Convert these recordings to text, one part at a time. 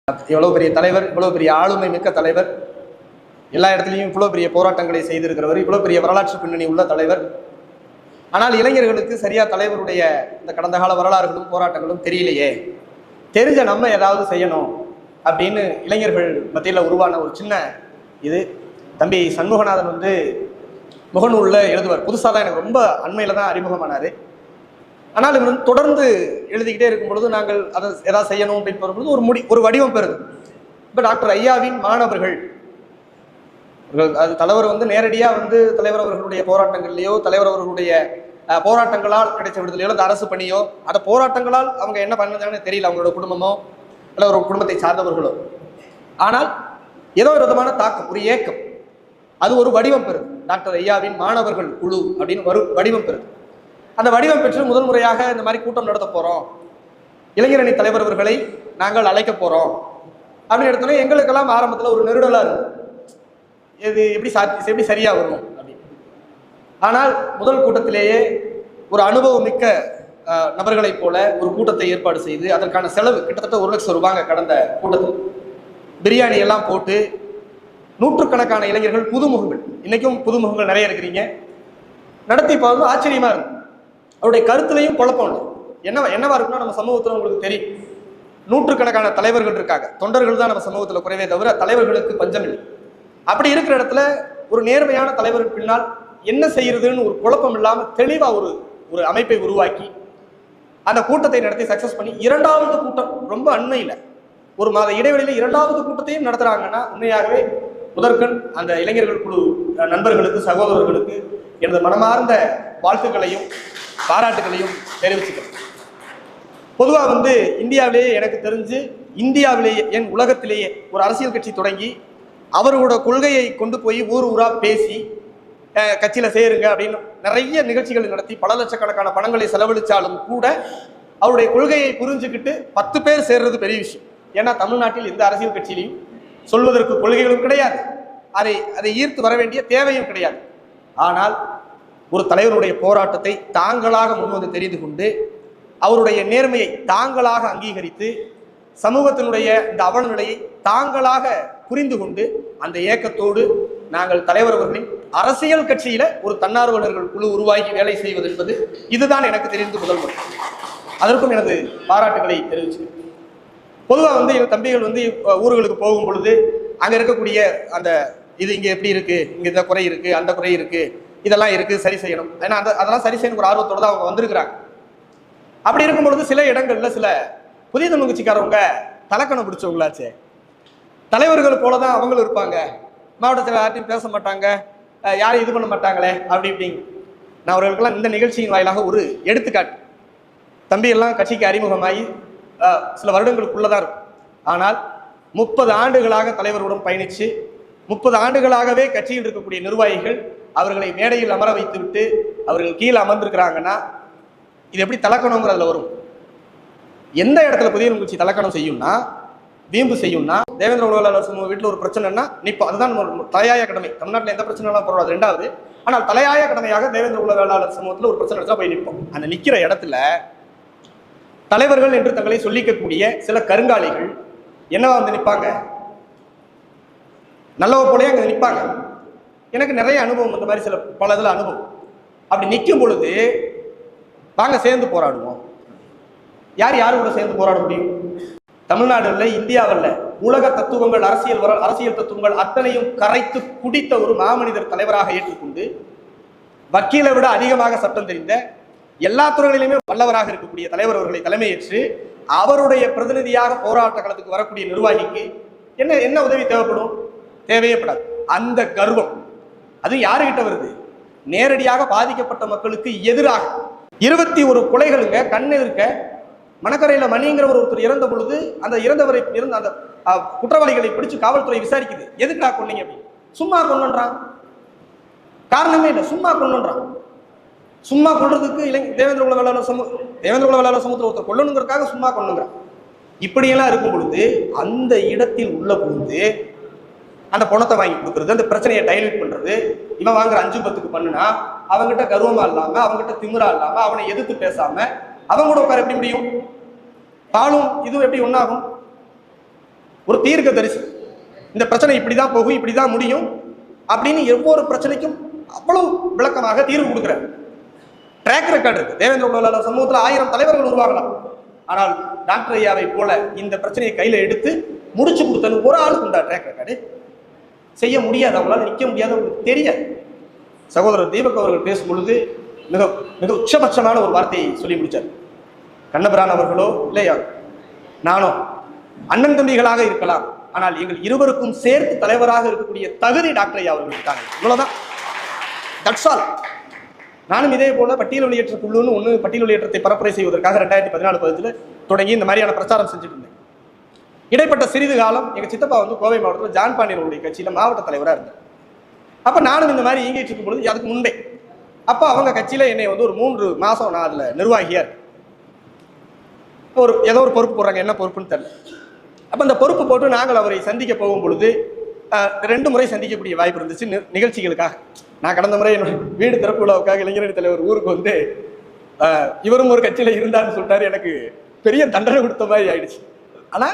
எவ்வளவு பெரிய தலைவர், இவ்வளவு பெரிய ஆளுமை மிக்க தலைவர், எல்லா இடத்துலையும் இவ்வளவு பெரிய போராட்டங்களை செய்திருக்கிறவர், இவ்வளவு பெரிய வரலாற்று பின்னணி உள்ள தலைவர். ஆனால் இளைஞர்களுக்கு சரியா தலைவருடைய இந்த கடந்த கால வரலாறுகளும் போராட்டங்களும் தெரியலையே, தெரிஞ்ச நம்ம ஏதாவது செய்யணும் அப்படின்னு இளைஞர்கள் மத்தியில் உருவான ஒரு சின்ன இது. தம்பி சண்முகநாதன் முகநூலில் எழுதுவார். புதுசாக தான் எனக்கு ரொம்ப அண்மையில் தான் அறிமுகமானார். ஆனால் இவர் தொடர்ந்து எழுதிக்கிட்டே இருக்கும் பொழுது நாங்கள் அதை ஏதாவது செய்யணும் அப்படின்னு வரும்பொழுது ஒரு வடிவம் பெறுது. இப்போ டாக்டர் ஐயாவின் மாணவர்கள், அது தலைவர் நேரடியாக தலைவர் அவர்களுடைய போராட்டங்கள்லையோ, தலைவர் அவர்களுடைய போராட்டங்களால் கிடைச்ச விடுதலையோ, அந்த அரசு பணியோ, அந்த போராட்டங்களால் அவங்க என்ன பண்ணாங்கன்னு தெரியல, அவங்களோட குடும்பமோ இல்லை ஒரு குடும்பத்தை சார்ந்தவர்களோ. ஆனால் ஏதோ ஒரு விதமான தாக்கம், ஒரு ஏக்கம், அது ஒரு வடிவம் பெறுது. டாக்டர் ஐயாவின் மாணவர்கள் குழு அப்படின்னு வடிவம் பெறுது. அந்த வடிவம் பெற்று முதல் முறையாக இந்த மாதிரி கூட்டம் நடத்த போகிறோம், இளைஞரணி தலைவர் அவர்களை நாங்கள் அழைக்க போகிறோம் அப்படின்னு எடுத்தோன்னே எங்களுக்கெல்லாம் ஆரம்பத்தில் ஒரு நெருடலாக இருக்கும். இது எப்படி சரியாக வரும் அப்படின்னு. ஆனால் முதல் கூட்டத்திலேயே ஒரு அனுபவம் மிக்க நபர்களைப் போல ஒரு கூட்டத்தை ஏற்பாடு செய்து அதற்கான செலவு கிட்டத்தட்ட 1 லட்சம் ரூபாங்க. கடந்த கூட்டத்தில் பிரியாணி எல்லாம் போட்டு நூற்றுக்கணக்கான இளைஞர்கள், புதுமுகங்கள், இன்னைக்கும் புதுமுகங்கள் நிறைய இருக்கிறீங்க, நடத்தி பார்த்து ஆச்சரியமா இருக்கும். அவருடைய கருத்துலையும் குழப்பம் இல்லை. என்னவா இருக்குன்னா, நம்ம சமூகத்தில் உங்களுக்கு தெரியும், நூற்றுக்கணக்கான தலைவர்கள் இருக்காங்க. தொண்டர்கள் தான் நம்ம சமூகத்தில் குறைவே தவிர தலைவர்களுக்கு பஞ்சம் இல்லை. அப்படி இருக்கிற இடத்துல ஒரு நேர்மையான தலைவருக்கு பின்னால் என்ன செய்யறதுன்னு ஒரு குழப்பம் இல்லாமல் தெளிவாக ஒரு அமைப்பை உருவாக்கி அந்த கூட்டத்தை நடத்தி சக்சஸ் பண்ணி 2வது கூட்டம் ரொம்ப அண்மையில் ஒரு மாத இடைவெளியில் 2வது கூட்டத்தையும் நடத்துறாங்கன்னா உண்மையாகவே முதற்கண் அந்த இளைஞர்கள் குழு நண்பர்களுக்கு, சகோதரர்களுக்கு எனது மனமார்ந்த வாழ்த்துக்களையும் பாராட்டுகளையும் தெரிவிச்சுக்கிறேன். பொதுவாக இந்தியாவிலேயே எனக்கு தெரிஞ்சு, இந்தியாவிலேயே என் உலகத்திலேயே ஒரு அரசியல் கட்சி தொடங்கி அவர்களோட கொள்கையை கொண்டு போய் ஊர் ஊரா பேசி கட்சியில் சேருங்க அப்படின்னு நிறைய நிகழ்ச்சிகளை நடத்தி பல லட்சக்கணக்கான பணங்களை செலவழித்தாலும் கூட அவருடைய கொள்கையை புரிஞ்சுக்கிட்டு 10 பேர் சேர்றது பெரிய விஷயம். ஏன்னா தமிழ்நாட்டில் எந்த அரசியல் கட்சியிலையும் சொல்வதற்கு கொள்கைகளும் கிடையாது, அதை ஈர்த்து வர வேண்டிய தேவையும் கிடையாது. ஆனால் ஒரு தலைவருடைய போராட்டத்தை தாங்களாக முன்வந்து தெரிந்து கொண்டு அவருடைய நேர்மையை தாங்களாக அங்கீகரித்து சமூகத்தினுடைய இந்த அவலநிலையை தாங்களாக புரிந்து கொண்டு அந்த ஏக்கத்தோடு நாங்கள் தலைவர் அவர்களின் அரசியல் கட்சியில ஒரு தன்னார்வலர்கள் குழு உருவாக்கி வேலை செய்வது என்பது இதுதான் எனக்கு தெரிந்து முதல் முறை. அதற்கும் எனது பாராட்டுகளை தெரிவிச்சு. பொதுவாக என் தம்பிகள் ஊர்களுக்கு போகும் பொழுது அங்க இருக்கக்கூடிய அந்த இது இங்க எப்படி இருக்கு, இங்க இந்த குறை இருக்கு, அந்த குறை இருக்கு, இதெல்லாம் இருக்கு, சரி செய்யணும், ஏன்னா அதெல்லாம் சரி செய்யணும் ஒரு ஆர்வத்தோடு தான் அவங்க வந்திருக்கிறாங்க. அப்படி இருக்கும் பொழுது சில இடங்கள்ல சில புதிய முயற்சிக்காரவங்க தலக்கணம் பிடிச்சவங்களாச்சே, தலைவர்கள் போலதான் அவங்களும் இருப்பாங்க, மாவட்டத்தில் யார்ட்டையும் பேச மாட்டாங்க, யாரும் இது பண்ண மாட்டாங்களே அப்படி இப்படிங்க. நான் அவர்களுக்கெல்லாம் இந்த நிகழ்ச்சியின் வாயிலாக ஒரு எடுத்துக்காட்டு. தம்பி எல்லாம் கட்சிக்கு அறிமுகமாகி சில வருடங்களுக்குள்ளதான் இருக்கும். ஆனால் 30 ஆண்டுகளாக தலைவருடன் பயணித்து 30 ஆண்டுகளாகவே கட்சியில் இருக்கக்கூடிய நிர்வாகிகள் அவர்களை மேடையில் அமர வைத்து விட்டு அவர்கள் கீழே அமர்ந்திருக்கிறாங்கன்னா இது எப்படி தலக்கணங்கிறதுல வரும்? எந்த இடத்துல புதிய நிகழ்ச்சி தலக்கணம் செய்யும்னா, வீம்பு செய்யும்னா, தேவேந்திர உலகளாளர் சமூக வீட்டில் ஒரு பிரச்சனைன்னா நிற்போம். அதுதான் தலையாய கடமை. தமிழ்நாட்டில் எந்த பிரச்சனைலாம் போடாது 2வது. ஆனால் தலையாய கடமையாக தேவேந்திர உலகளாளர் சமூகத்தில் ஒரு பிரச்சனை எடுத்தா போய் நிற்போம். அந்த நிற்கிற இடத்துல தலைவர்கள் என்று தங்களை சொல்லிக்கக்கூடிய சில கருங்காலிகள் என்னவா நிற்பாங்க, நல்லவ போலயே அங்கே நிற்பாங்க. எனக்கு நிறைய அனுபவம், இந்த மாதிரி பல இதில் அனுபவம். அப்படி நிற்கும் பொழுது வாங்க சேர்ந்து போராடுவோம். யார் கூட சேர்ந்து போராட முடியும்? தமிழ்நாடுல, இந்தியாவில் உலக தத்துவங்கள், அரசியல் தத்துவங்கள் அத்தனையும் கரைத்து குடித்த ஒரு மாமனிதர் தலைவராக ஏற்றுக்கொண்டு வக்கீலை விட அதிகமாக சட்டம் தெரிந்த எல்லா துறைகளிலுமே வல்லவராக இருக்கக்கூடிய தலைவர் அவர்களை தலைமையேற்று அவருடைய பிரதிநிதியாக போராட்ட களத்துக்கு வரக்கூடிய நிர்வாகிக்கு என்ன உதவி தேவைப்படும்? தேவையப்படாது. அந்த கர்வம் அது யாருகிட்ட வருது? நேரடியாக பாதிக்கப்பட்ட மக்களுக்கு எதிராக 21 கொலைகளுங்க கண் எதிர்க்க மணக்கரையில் மணிங்கிற ஒருத்தர் இறந்த பொழுது அந்த இறந்தவரை அந்த குற்றவாளிகளை பிடிச்சு காவல்துறை விசாரிக்குது. எதுக்குடா கொன்னீங்க அப்படின்னு. சும்மா கொன்னுன்றான், காரணமே இல்லை, சும்மா கொன்னுன்றான். சும்மா கொள்றதுக்கு தேவேந்திர குல வேளாளர் சமூகத்தில் ஒருத்தர் கொல்லணுங்கிறதுக்காக சும்மா கொள்ளுங்கிறான். இப்படியெல்லாம் இருக்கும் பொழுது அந்த இடத்தில் உள்ள புகுந்து அந்த பணத்தை வாங்கி கொடுக்கறது, அந்த பிரச்சனையை டைல்யூட் பண்றது, இவன் வாங்குற 5-10க்கு பண்ணுனா அவங்ககிட்ட கர்வமா இல்லாம, அவங்ககிட்ட திமிரா இல்லாம, அவனை எதிர்த்து பேசாம அவங்க கூட உட்கார எப்படி முடியும்? பாலும் இதுவும் எப்படி ஒன்னாகும்? ஒரு தீர்க்க தரிசி. இந்த பிரச்சனை இப்படிதான் போகும், இப்படிதான் முடியும் அப்படின்னு ஒவ்வொரு பிரச்சனைக்கும் அவ்வளவு விளக்கமாக தீர்வு கொடுக்கிறார். ட்ராக் ரெக்கார்டு இருக்கு. தேவேந்திர குல சமூகத்தில் 1000 தலைவர்கள் உருவாகலாம். ஆனால் டாக்டர் ஐயாவை போல இந்த பிரச்சனையை கையில எடுத்து முடிச்சு கொடுத்தது ஒரு ஆளுக்கு உண்டா ட்ராக் ரெக்கார்டு? செய்ய முடியாது, அவங்களால நிற்க முடியாது, அவங்களுக்கு தெரியாது. சகோதரர் தீபக் அவர்கள் பேசும் பொழுது மிக மிக உச்சபட்சமான ஒரு வார்த்தையை சொல்லி முடிச்சார். கண்ணபிரான் அவர்களோ இல்லையா நானோ அண்ணன் தம்பிகளாக இருக்கலாம், ஆனால் எங்கள் இருவருக்கும் சேர்த்து தலைவராக இருக்கக்கூடிய தகுதி டாக்டர் ஐயா அவர்கள் இருக்காங்க. இவ்வளவுதான். That's all. நானும் இதே போல பட்டியல் வெளியேற்ற குழுன்னு ஒன்று பட்டியல் வெளியேற்றத்தை பரப்புரை செய்வதற்காக 2014 தொடங்கி இந்த மாதிரியான பிரச்சாரம் செஞ்சுட்டு இருந்தேன். இடைப்பட்ட சிறிது காலம் எங்க சித்தப்பா வந்து கோவை மாவட்டத்தில் ஜான் பாண்டியனுடைய கட்சியில மாவட்ட தலைவராக இருந்தார். அப்ப நானும் இந்த மாதிரி இயங்கிட்டு இருக்கும் பொழுது அதுக்கு முன்பே அப்ப அவங்க கட்சியில என்னை வந்து ஒரு 3 மாசம் நான் அதுல நிர்வாகியா இருக்கேன். ஒரு ஏதோ ஒரு பொறுப்பு போடுறாங்க, என்ன பொறுப்புன்னு தெரியல. அப்ப அந்த பொறுப்பு போட்டு நாங்கள் அவரை சந்திக்க போகும் பொழுது 2 முறை சந்திக்கக்கூடிய வாய்ப்பு இருந்துச்சு நிகழ்ச்சிகளுக்காக. நான் கடந்த முறை என்னோட வீடு திறப்பு விழாவுக்காக இளைஞரணி தலைவர் ஊருக்கு வந்து இவரும் ஒரு கட்சியில இருந்தான்னு சொல்லிட்டாரு. எனக்கு பெரிய தண்டனை கொடுத்த மாதிரி ஆயிடுச்சு. ஆனா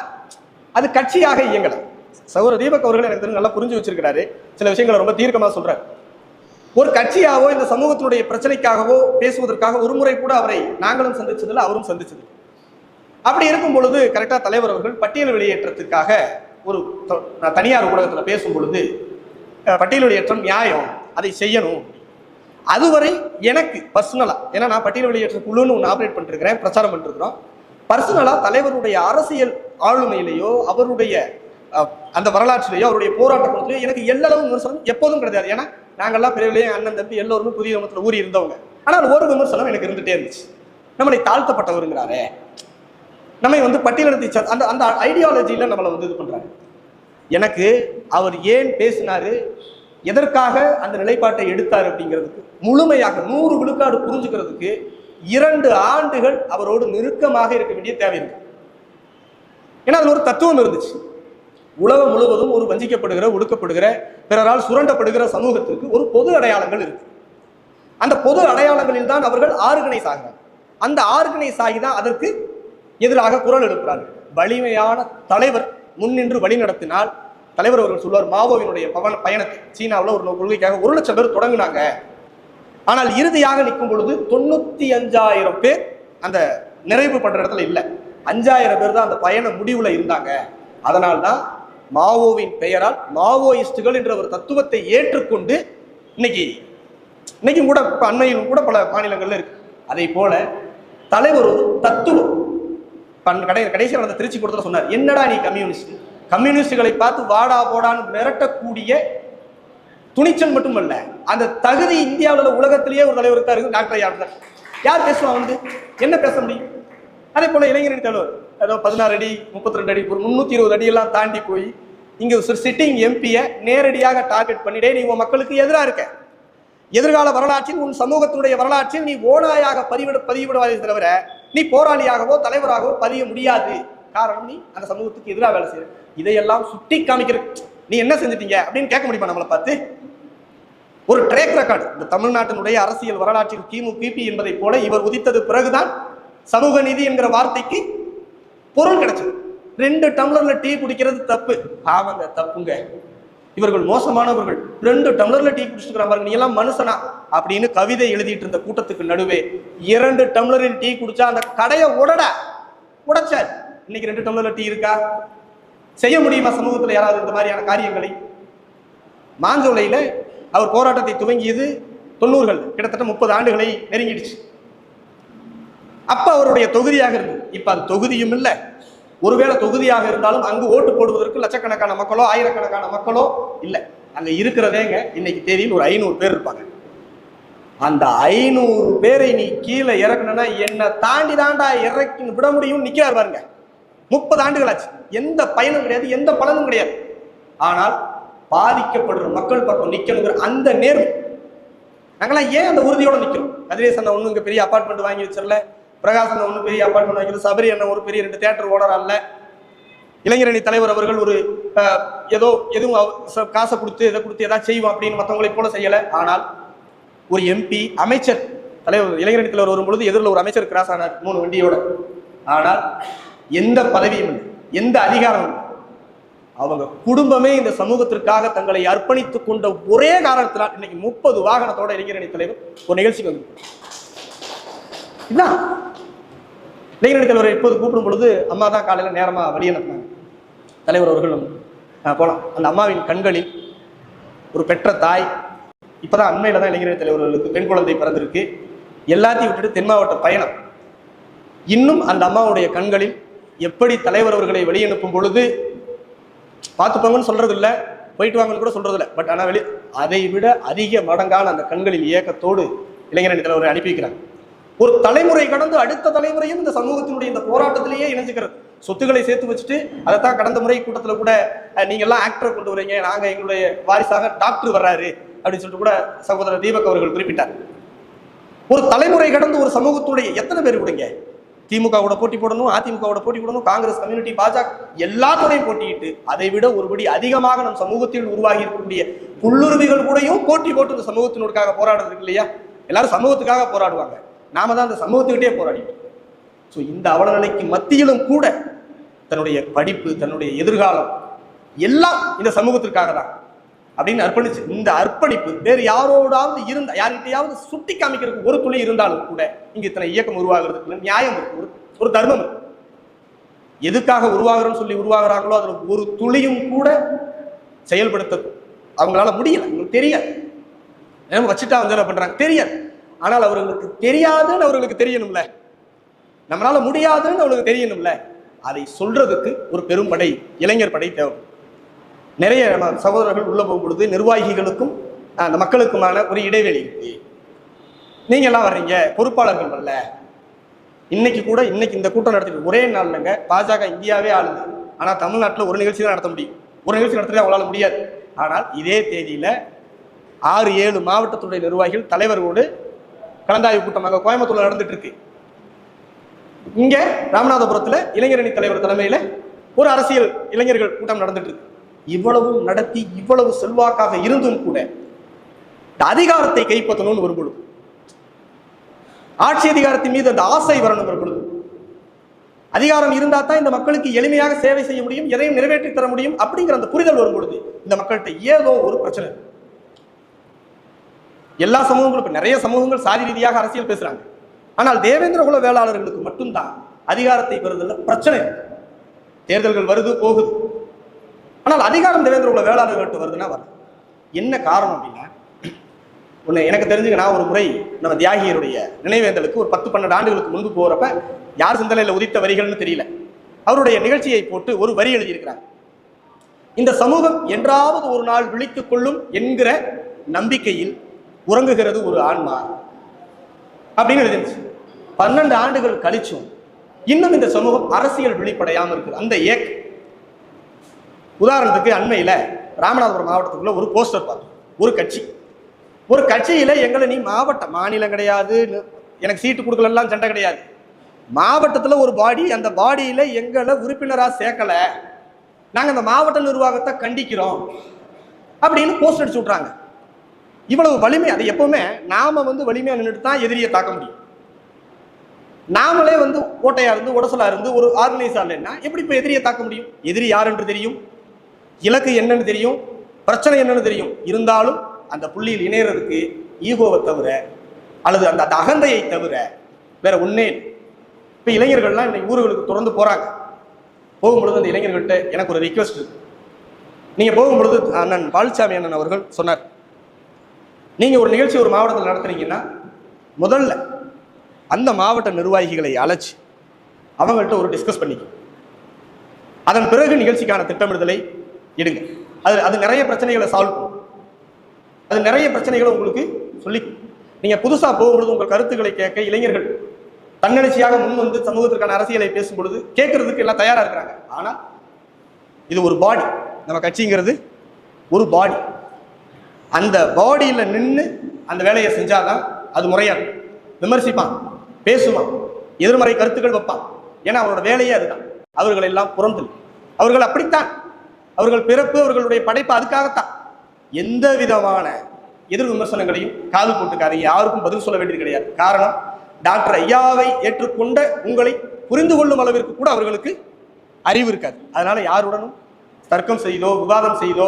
அது கட்சியாக இயங்கல. சகோதரர் தீபக் அவர்கள் எனக்கு நல்லா புரிஞ்சு வச்சிருக்கிறாரு. சில விஷயங்களை ரொம்ப தீர்க்கமா சொல்றாரு. ஒரு கட்சியாவோ இந்த சமூகத்தினுடைய பிரச்சனைக்காகவோ பேசுவதற்காக ஒரு முறை கூட அவரை நாங்களும் சந்திச்சதில்லை, அவரும் சந்திச்சது. அப்படி இருக்கும் பொழுது கரெக்டா தலைவர் அவர்கள் பட்டியல் வெளியேற்றத்துக்காக ஒரு தனியார் ஊடகத்தில் பேசும் பொழுது பட்டியல் வெளியேற்றம் நியாயம், அதை செய்யணும். அதுவரை எனக்கு பர்சனலா, ஏன்னா நான் பட்டியல் வெளியேற்ற குழுன்னு ஒன்று ஆப்ரேட் பண்ணிருக்கிறேன், பிரச்சாரம் பண்ணிருக்கிறோம். பர்சனலா தலைவருடைய அரசியல் ஆளுமையிலேயோ அவருடைய அந்த வரலாற்றிலேயோ அவருடைய போராட்ட குணத்திலேயோ எனக்கு எல்லளவும் விமர்சனம் எப்போதும் கிடையாது. ஏன்னா நாங்கள்லாம் பிறவிலேயே அண்ணன் தம்பி எல்லோருமே புதிய விமத்தில் ஊறி இருந்தவங்க. ஆனால் ஒரு விமர்சனம் எனக்கு இருந்துட்டே இருந்துச்சு. நம்மளை தாழ்த்தப்பட்டவருங்கிறாரே, நம்மை வந்து பட்டியலிடத்தை அந்த அந்த ஐடியாலஜியில நம்மளை வந்து இது பண்றாரு. எனக்கு அவர் ஏன் பேசினாரு, எதற்காக அந்த நிலைப்பாட்டை எடுத்தார் அப்படிங்கிறதுக்கு முழுமையாக 100 விழுக்காடு புரிஞ்சுக்கிறதுக்கு 2 ஆண்டுகள் அவரோடு நெருக்கமாக இருக்க வேண்டிய தேவை இருக்கு. ஏன்னா அதுல ஒரு தத்துவம் இருந்துச்சு. உலகம் முழுவதும் ஒரு வஞ்சிக்கப்படுகிற, ஒடுக்கப்படுகிற, பிறரால் சுரண்டப்படுகிற சமூகத்திற்கு ஒரு பொது அடையாளங்கள் இருக்கு. அந்த பொது அடையாளங்களில் தான் அவர்கள் ஆர்கனைஸ் ஆகிறாங்க. அந்த ஆர்கனைஸ் ஆகி தான் அதற்கு எதிராக குரல் எழுப்புறாங்க. வலிமையான தலைவர் முன்னின்று வழி நடத்தினால், தலைவர் அவர்கள் சொல்வார், மாவோவினுடைய பயணத்தை சீனாவில் ஒரு கொள்கைக்காக 1 லட்சம் பேர் தொடங்கினாங்க. ஆனால் இறுதியாக நிற்கும் பொழுது 95,000 பேர் அந்த நிறைவு பண்ற இடத்துல இல்லை. 5,000 பேர் தான் அந்த பயண முடிவுல இருந்தாங்க. அதனால்தான் மாவோவின் பெயரால் மாவோயிஸ்டுகள் என்ற ஒரு தத்துவத்தை ஏற்றுக்கொண்டு இன்னைக்கும் கூட அண்மையிலும் கூட பல மாநிலங்கள்ல இருக்கு. அதே போல தலைவர் ஒரு தத்துவம் கடைசியில் நடந்த திருச்சி கூட்டத்தில் சொன்னார், என்னடா நீ கம்யூனிஸ்டுகளை பார்த்து வாடா போடான்னு மிரட்டக்கூடிய துணிச்சல் மட்டுமல்ல, அந்த தகுதி இந்தியாவில் உலகத்திலேயே ஒரு தலைவர் இருக்கு, டாக்டர் ஐயா. யார் பேசுவான் வந்து என்ன பேச முடியும்? அதே போல இளைஞரணி தலைவர் ஏதோ 16 அடி 32 அடி ஒரு 320 அடியெல்லாம் தாண்டி போய் இங்க சிட்டிங் எம்பியை நேரடியாக டார்கெட் பண்ணிட்டே நீ உன் மக்களுக்கு எதிராக இருக்க. எதிர்கால வரலாற்றில் உன் சமூகத்தினுடைய வரலாற்றில் நீ ஓனாயாக பதிவிடுவதை தவிர நீ போராளியாகவோ தலைவராகவோ பதிய முடியாது. காரணம், நீ அந்த சமூகத்துக்கு எதிராக வேலை செய்யற. இதையெல்லாம் சுட்டி காமிக்கிற நீ என்ன செஞ்சிட்டீங்க அப்படின்னு கேட்க முடியுமா நம்மளை பார்த்து? ஒரு ட்ராக் ரெக்கார்டு. இந்த தமிழ்நாட்டினுடைய அரசியல் வரலாற்றில் கிமு கிபி என்பதை போல இவர் உதித்தது பிறகுதான் சமூக நீதி என்கிற வார்த்தைக்கு பொருள் கிடைச்சது. 2 டம்ளர்ல டீ குடிக்கிறது தப்பு. ஆமாங்க, தப்புங்க. இவர்கள் மோசமானவர்கள். 2 டம்ளர்ல டீ குடிச்சுக்கிறாங்க, நீ எல்லாம் மனுஷனா அப்படின்னு கவிதை எழுதிட்டு இருந்த கூட்டத்துக்கு நடுவே 2 டம்ளரில் டீ குடிச்சா அந்த கடையை உடைச்சார். இன்னைக்கு 2 டம்ளர்ல டீ இருக்கா? செய்ய முடியுமா சமூகத்தில் யாராவது இந்த மாதிரியான காரியங்களை? மாஞ்சோலையில அவர் போராட்டத்தை துவங்கியது 90கள், கிட்டத்தட்ட 30 ஆண்டுகளை நெருங்கிடுச்சு. அப்ப அவருடைய தொகுதியாக இருந்தது. இப்ப அது தொகுதியும் இல்லை. ஒருவேளை தொகுதியாக இருந்தாலும் அங்கு ஓட்டு போடுவதற்கு லட்சக்கணக்கான மக்களோ ஆயிரக்கணக்கான மக்களோ இல்லை. அங்க இருக்கிறதேங்க இன்னைக்கு தேதியில் ஒரு 500 பேர் இருப்பாங்க. அந்த 500 பேரை நீ கீழே இறக்கணும்னா என்ன தாண்டி தாண்டா இறக்கி விட முடியும் நிக்கிறார் பாருங்க. 30 ஆண்டுகள் ஆச்சு, எந்த பயனும் கிடையாது, எந்த பலனும் கிடையாது. ஆனால் பாதிக்கப்படுற மக்கள் பக்கம் நிக்கணுங்கிற அந்த நேர்மை, நாங்களாம் ஏன் அந்த உறுதியோட நிக்கிறோம்? கதிரேசன் அண்ணன் ஒன்றும் இங்க பெரிய அபார்ட்மெண்ட் வாங்கி வச்சிடல, பிரகாஷ் அண்ணன் ஒன்றும் பெரிய அபார்ட்மெண்ட் வாங்கி, சபரி அண்ணன் ஒரு பெரிய 2 தியேட்டர் ஓடரா இல்ல, இளைஞரணி தலைவர் அவர்கள் ஒரு எதுவும் காசை கொடுத்து இதை கொடுத்து ஏதாவது செய்வோம் அப்படின்னு மற்றவங்களை போல செய்யல. ஆனால் ஒரு எம்பி, அமைச்சர், தலைவர், இளைஞரணி தலைவர் வரும்பொழுது எதிரில் ஒரு அமைச்சர் கிராஸ் ஆனார் 3 வண்டியோட. ஆனால் எந்த பதவியும் இல்லை, எந்த அதிகாரமும் இல்லை. அவங்க குடும்பமே இந்த சமூகத்திற்காக தங்களை அர்ப்பணித்துக் கொண்ட ஒரே காரணத்தினால் இன்னைக்கு 30 வாகனத்தோட இளைஞரணி தலைவர் ஒரு நிகழ்ச்சிக்கு வந்து இதான். இளைஞரணி தலைவரை இப்போது கூப்பிடும் பொழுது அம்மா தான் காலையில நேரமா வழி அனுப்பினாங்க. தலைவர் அவர்கள் போலாம். அந்த அம்மாவின் கண்களில் ஒரு பெற்ற தாய், இப்பதான் அண்மையில தான் இளைஞரணி தலைவர்களுக்கு பெண் குழந்தை பிறந்திருக்கு, எல்லாத்தையும் விட்டுட்டு தென் மாவட்ட பயணம். இன்னும் அந்த அம்மாவுடைய கண்களில் எப்படி தலைவர் அவர்களை வெளியனுப்பும் பொழுது பார்த்துப்பாங்கன்னு சொல்றது இல்லை, போயிட்டு வாங்கன்னு கூட சொல்றது இல்லை, பட் ஆனால் அதை விட அதிக மடங்கான அந்த கண்களில் ஏக்கத்தோடு இளைஞரணி தலைவரை அனுப்பி வைக்கிறாங்க. ஒரு தலைமுறை கடந்து அடுத்த தலைமுறையும் இந்த சமூகத்தினுடைய இந்த போராட்டத்திலேயே இணைஞ்சுக்கிறது. சொத்துக்களை சேர்த்து வச்சுட்டு அதைத்தான் கடந்த முறை கூட்டத்தில் கூட நீங்க எல்லாம் ஆக்டர் கொண்டு வரீங்க, நாங்க எங்களுடைய வாரிசாக டாக்டர் வர்றாரு அப்படின்னு சொல்லிட்டு கூட சகோதரர் தீபக் அவர்கள் குறிப்பிட்டார். ஒரு தலைமுறை கடந்து ஒரு சமூகத்துடைய எத்தனை பேர் விடுங்க, திமுகவோட போட்டி போடணும், அதிமுகவோட போட்டி போடணும், காங்கிரஸ், கம்யூனிட்டி, பாஜக எல்லாத்தோடையும் போட்டியிட்டு அதை விட ஒருபடி அதிகமாக நம் சமூகத்தில் உருவாகி இருக்கக்கூடிய புல்லுரிமைகள் கூடயும் போட்டி போட்டு இந்த சமூகத்தினருக்காக போராடுறது இல்லையா? எல்லாரும் சமூகத்துக்காக போராடுவாங்க, நாம தான் அந்த சமூகத்துக்கிட்டே போராடிட்டோம். ஸோ இந்த அவலநிலைக்கு மத்தியிலும் கூட தன்னுடைய படிப்பு, தன்னுடைய எதிர்காலம் எல்லாம் இந்த சமூகத்திற்காக தான் அப்படின்னு அர்ப்பணிச்சு, இந்த அர்ப்பணிப்பு வேறு யாரோடாவது இருந்தா, யார்கிட்டையாவது சுட்டி காமிக்கிறதுக்கு ஒரு துளி இருந்தாலும் கூட இங்க இத்தனை இயக்கம் உருவாகிறதுக்கு நியாயம் இருக்கு, ஒரு தர்மம் இருக்கு. எதுக்காக உருவாகிறோம்னு சொல்லி உருவாகிறாங்களோ அதுல ஒரு துளியும் கூட செயல்படுத்த அவங்களால முடியல, அவங்களுக்கு தெரியாது. வச்சுட்டா வந்து பண்றாங்க தெரியாது. ஆனால் அவர்களுக்கு தெரியாதுன்னு அவர்களுக்கு தெரியணும்ல, நம்மளால முடியாதுன்னு அவங்களுக்கு தெரியணும்ல, அதை சொல்றதுக்கு ஒரு பெரும் படை, இளைஞர் படை தேவை. நிறைய நம்ம சகோதரர்கள் உள்ள போகும் பொழுது நிர்வாகிகளுக்கும் அந்த மக்களுக்குமான ஒரு இடைவெளி இருக்கு. நீங்க எல்லாம் வர்றீங்க, பொறுப்பாளர்கள் வரல. இன்னைக்கு கூட இன்னைக்கு இந்த கூட்டம் நடத்திட்டு ஒரே நாள்லங்க பாஜக இந்தியாவே ஆளுது. ஆனா தமிழ்நாட்டில் ஒரு நிகழ்ச்சி தான் நடத்த முடியும், ஒரு நிகழ்ச்சி நடத்துறது அவங்களால முடியாது. ஆனால் இதே தேதியில 6-7 மாவட்டத்துடைய நிர்வாகிகள் தலைவரோடு கலந்தாய்வு கூட்டமாக கோயம்புத்தூர்ல நடந்துட்டு இருக்கு. இங்க ராமநாதபுரத்துல இளைஞரணி தலைவர் தலைமையில ஒரு அரசியல் இளைஞர்கள் கூட்டம் நடந்துட்டு இருக்கு. இவ்வளவு நடத்தி இவ்வளவு செல்வாக்காக இருந்தும் கூட அதிகாரத்தை கைப்பற்றணும்னு ஒரு பொழுது, ஆட்சி அதிகாரத்தின் மீது அந்த ஆசை வரணுங்கிற பொழுது, அதிகாரம் இருந்தா தான் இந்த மக்களுக்கு எளிமையாக சேவை செய்ய முடியும், எதையும் நிறைவேற்றி தர முடியும் அப்படிங்கிற அந்த புரிதல் வரும் பொழுது இந்த மக்கள்கிட்ட ஏதோ ஒரு பிரச்சனை. எல்லா சமூகங்களும், இப்ப நிறைய சமூகங்கள் சாதி ரீதியாக அரசியல் பேசுறாங்க. ஆனால் தேவேந்திர குல வேளாளர்களுக்கு மட்டும்தான் அதிகாரத்தை பெறுதல்ல பிரச்சனை. தேர்தல்கள் வருது போகுது, ஆனால் அதிகாரம் தேவேந்திர குல வேளாளர்கள்ட்ட வருதுன்னா வரும். என்ன காரணம் அப்படின்னா, ஒன்று எனக்கு தெரிஞ்சுக்க, நான் ஒரு முறை நம்ம தியாகியருடைய நினைவேந்தலுக்கு ஒரு 10-12 ஆண்டுகளுக்கு முன்பு போறப்ப யார் சிந்தனையில் உதித்த வரிகள்னு தெரியல, அவருடைய நிகழ்ச்சியை போட்டு ஒரு வரி எழுதியிருக்கிறாங்க. இந்த சமூகம் என்றாவது ஒரு நாள் விழித்துக் கொள்ளும் என்கிற நம்பிக்கையில் உறங்குகிறது ஒரு ஆன்மா அப்படின்னு எழுதிருச்சு. 12 ஆண்டுகள் கழிச்சும் இன்னும் இந்த சமூகம் அரசியல் விழிப்படையாம இருக்குது. அந்த உதாரணத்துக்கு அண்மையில ராமநாதபுரம் மாவட்டத்துக்குள்ள ஒரு போஸ்டர் பார்த்தோம். ஒரு கட்சியில எங்களை நீ மாநிலம் கிடையாது, எனக்கு சீட்டு கொடுக்கலாம் சண்டை கிடையாது, மாவட்டத்துல ஒரு பாடி, அந்த பாடியில எங்களை உறுப்பினரா சேர்க்கல, நாங்க அந்த மாவட்ட நிர்வாகத்தை கண்டிக்கிறோம் அப்படின்னு போஸ்டர் அடிச்சு விட்றாங்க. இவ்வளவு வலிமை. அது எப்பவுமே நாம வலிமையா நின்றுட்டு தான் எதிரியை தாக்க முடியும். நாமளே கோட்டையா இருந்து உடசலா இருந்து ஒரு ஆர்கனைஸ் ஆகலைன்னா எப்படி இப்ப எதிரியை தாக்க முடியும்? எதிரி யார் என்று தெரியும், இலக்கு என்னன்னு தெரியும், பிரச்சனை என்னன்னு தெரியும். இருந்தாலும் அந்த புள்ளியில் இணையறதுக்கு ஈகோவை தவிர அல்லது அந்த அகந்தையை தவிர வேற ஒன்னே. இப்ப இளைஞர்கள்லாம் இன்னைக்கு ஊர்களுக்கு தொடர்ந்து போறாங்க. போகும்பொழுது அந்த இளைஞர்கள்ட்ட எனக்கு ஒரு ரிக்வெஸ்ட் இருக்கு. நீங்க போகும்பொழுது அண்ணன் பால்சாமி அண்ணன் அவர்கள் சொன்னார், நீங்க ஒரு நிகழ்ச்சி ஒரு மாவட்டத்தில் நடத்துறீங்கன்னா முதல்ல அந்த மாவட்ட நிர்வாகிகளை அழைச்சி அவங்கள்ட்ட ஒரு டிஸ்கஸ் பண்ணிக்க, அதன் பிறகு நிகழ்ச்சிக்கான திட்டமிடுதலை எடுங்க. அது நிறைய பிரச்சனைகளை சால்வ் பண்ணும், அது நிறைய பிரச்சனைகளை உங்களுக்கு சொல்லி. நீங்க புதுசா போகும்பொழுது உங்கள் கருத்துக்களை கேட்க இளைஞர்கள் தன்னெழுச்சியாக முன் சமூகத்திற்கான அரசியலை பேசும் பொழுது கேட்கறதுக்கு எல்லாம் தயாரா இருக்கிறாங்க. ஆனா இது ஒரு பாடி, நம்ம கட்சிங்கிறது ஒரு பாடி. அந்த பாடியில் நின்று அந்த வேலையை செஞ்சாதான் அது முறையா இருக்கும். விமர்சிப்பான், பேசுவான், எதிர்மறை கருத்துக்கள் வைப்பான். ஏன்னா அவரோட வேலையே அதுதான். அவர்கள் எல்லாம் புறந்தல், அவர்கள் அப்படித்தான். அவர்கள் பிறப்பு, அவர்களுடைய படைப்பு அதுக்காகத்தான். எந்த விதமான எதிர் விமர்சனங்களையும் காது போட்டுக்காதீங்க, யாருக்கும் பதில் சொல்ல வேண்டியது கிடையாது. காரணம், டாக்டர் ஐயாவை ஏற்றுக்கொண்ட உங்களை புரிந்து கொள்ளும் அளவிற்கு கூட அவர்களுக்கு அறிவு இருக்காது. அதனால யாருடனும் தர்க்கம் செய்தோ விவாதம் செய்தோ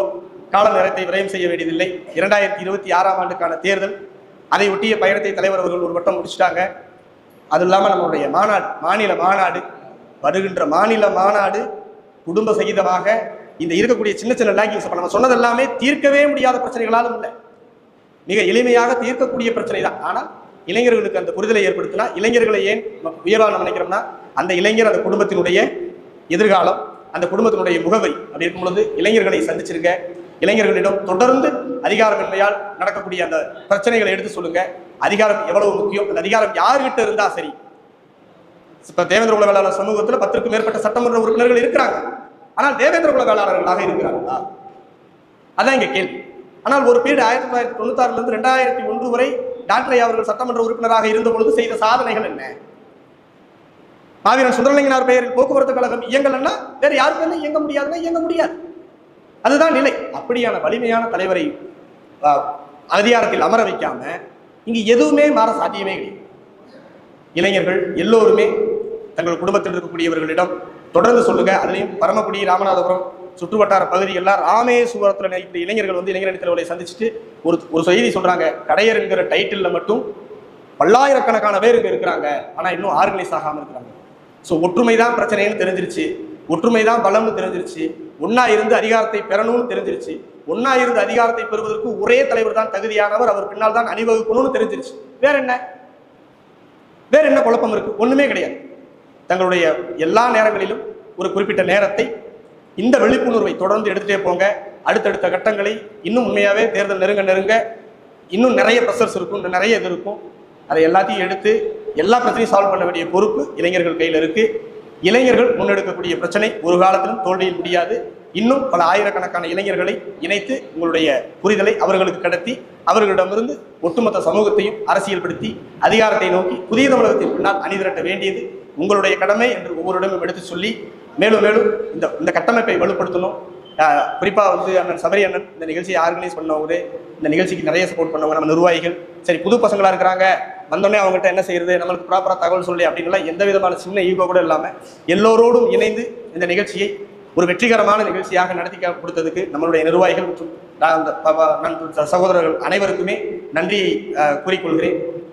கால நேரத்தை விரயம் செய்ய வேண்டியதில்லை. 2026ஆம் ஆண்டுக்கான தேர்தல், அதை ஒட்டிய பயணத்தை தலைவர் அவர்கள் ஒரு வட்டம் முடிச்சுட்டாங்க. அது இல்லாமல் நம்மளுடைய மாநாடு, மாநில மாநாடு, வருகின்ற மாநில மாநாடு குடும்ப சகிதமாக இந்த இருக்கக்கூடிய சின்ன சின்ன லேங்கிங்ஸ், நம்ம சொன்னது எல்லாமே தீர்க்கவே முடியாத பிரச்சனைகளாலும் இல்லை, மிக எளிமையாக தீர்க்கக்கூடிய பிரச்சனை தான். ஆனால் இளைஞர்களுக்கு அந்த புரிதலை ஏற்படுத்தினா, இளைஞர்களை ஏன் உயர்வாக நம்ம நினைக்கிறோம்னா, அந்த இளைஞர் அந்த குடும்பத்தினுடைய எதிர்காலம், அந்த குடும்பத்தினுடைய முகவரி. அப்படி இருக்கும் பொழுது இளைஞர்களை சந்திச்சிருங்க. இளைஞர்களிடம் தொடர்ந்து அதிகாரமின்மையால் நடக்கக்கூடிய அந்த பிரச்சனைகளை எடுத்து சொல்லுங்க. அதிகாரம் எவ்வளவு முக்கியம், அந்த அதிகாரம் யார்கிட்ட இருந்தா சரி. இப்ப தேவேந்திர குல வேளாளர் சமூகத்தில் 10க்கும் மேற்பட்ட சட்டமன்ற உறுப்பினர்கள் இருக்கிறாங்க. ஆனால் தேவேந்திர குல வேளாளர்களாக இருக்கிறார்களா? அதான் இங்க கேள்வி. ஆனால் ஒரு பீரியட் 1996 2001 வரை டாக்டர் அவர்கள் சட்டமன்ற உறுப்பினராக இருந்த பொழுது செய்த சாதனைகள் என்ன? மாவீரன் சுந்தரலிங்கனார் பெயரில் போக்குவரத்து கழகம் இயங்கலன்னா வேற யாரு பேர்ல இயங்க முடியாதுன்னா இயங்க முடியாது. அதுதான் நிலை. அப்படியான வலிமையான தலைவரை அதிகாரத்தில் அமர வைக்காம இங்கு எதுவுமே மாற சாத்தியமே கிடையாது. இளைஞர்கள் எல்லோருமே தங்கள் குடும்பத்தில் இருக்கக்கூடியவர்களிடம் தொடர்ந்து சொல்லுங்க. அதுலேயும் பரமக்குடி, ராமநாதபுரம் சுற்றுவட்டார பகுதிகளில் ராமேஸ்வரத்தில் நினைக்கிற இளைஞர்கள் வந்து இளைஞரணி தலைவரை சந்திச்சுட்டு ஒரு செய்தி சொல்றாங்க. கடையர் என்கிற டைட்டில் மட்டும் பல்லாயிரக்கணக்கான பேர் இங்க இருக்கிறாங்க, ஆனா இன்னும் ஆர்கனைஸ் ஆகாம இருக்கிறாங்க. ஸோ ஒற்றுமை தான் பிரச்சனைன்னு தெரிஞ்சிருச்சு, ஒற்றுமை தான் பலம்னு தெரிஞ்சிருச்சு, ஒன்னா இருந்து அதிகாரத்தை பெறணும்னு தெரிஞ்சிருச்சு, ஒன்னா இருந்து அதிகாரத்தை பெறுவதற்கு ஒரே தலைவர் தான் தகுதியானவர், அவர் பின்னால் தான் அணிவகுக்கணும்னு தெரிஞ்சிருச்சு. வேற என்ன குழப்பம் இருக்கு? ஒண்ணுமே கிடையாது. தங்களுடைய எல்லா நேரங்களிலும் ஒரு குறிப்பிட்ட நேரத்தை இந்த விழிப்புணர்வை தொடர்ந்து எடுத்துட்டே போங்க. அடுத்தடுத்த கட்டங்களை இன்னும் உண்மையாவே தேர்தல் நெருங்க இன்னும் நிறைய ப்ரெஷர்ஸ் இருக்கும், நிறைய இது இருக்கும். அதை எல்லாத்தையும் எடுத்து எல்லா பிரச்சனையும் சால்வ் பண்ண வேண்டிய பொறுப்பு இளைஞர்கள் கையில் இருக்கு. இளைஞர்கள் முன்னெடுக்கக்கூடிய பிரச்சனை ஒரு காலத்திலும் தோல்வியில் முடியாது. இன்னும் பல ஆயிரக்கணக்கான இளைஞர்களை இணைத்து உங்களுடைய புரிதலை அவர்களுக்கு கடத்தி அவர்களிடமிருந்து ஒட்டுமொத்த சமூகத்தையும் அரசியல்படுத்தி அதிகாரத்தை நோக்கி புதிய தமிழகத்தின் பின்னால் அணிதிரட்ட வேண்டியது உங்களுடைய கடமை என்று ஒவ்வொருடமும் எடுத்து சொல்லி மேலும் மேலும் இந்த கட்டமைப்பை வலுப்படுத்தணும். குறிப்பாக வந்து அண்ணன் சபரி அண்ணன் இந்த நிகழ்ச்சியை ஆர்கனைஸ் பண்ணவங்க, இந்த நிகழ்ச்சிக்கு நிறைய சப்போர்ட் பண்ணவங்க, நம்ம நிர்வாகிகள். சரி, புது பசங்களா இருக்கிறாங்க, வந்தோடனே அவங்ககிட்ட என்ன செய்யறது, நம்மளுக்கு ப்ராப்பராக தகவல் சொல்லி அப்படின்லாம் எந்த விதமான சின்ன ஈகோ கூட இல்லாமல் எல்லோரோடும் இணைந்து இந்த நிகழ்ச்சியை ஒரு வெற்றிகரமான நிகழ்ச்சியாக நடத்தி கொடுத்ததுக்கு நம்மளுடைய நிர்வாகிகள் மற்றும் சகோதரர்கள் அனைவருக்குமே நன்றியை கூறிக்கொள்கிறேன்.